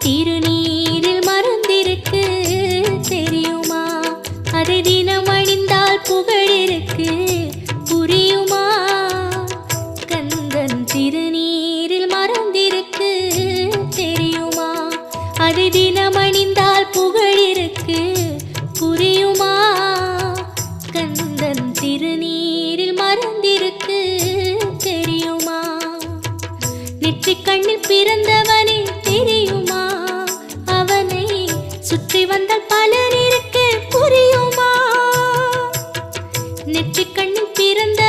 திருநீரில் மறந்திருக்கு தெரியுமா? அதை தினம் அணிந்தால் புகழிருக்கு புரியுமா? கந்தன் திருநீரில் மறந்திருக்கு தெரியுமா? அதை தினம் அணிந்தால் புகழிருக்கு புரியுமா? கந்தன் திருநீரில் மறந்திருக்கு தெரியுமா? நெற்றிக் கண்ணில் பிறந்தவனே தெரியுமா? அவனை சுற்றி வந்தால் பலர் இருக்கு புரியுமா? நெற்றிக் கண்ணில் பிறந்த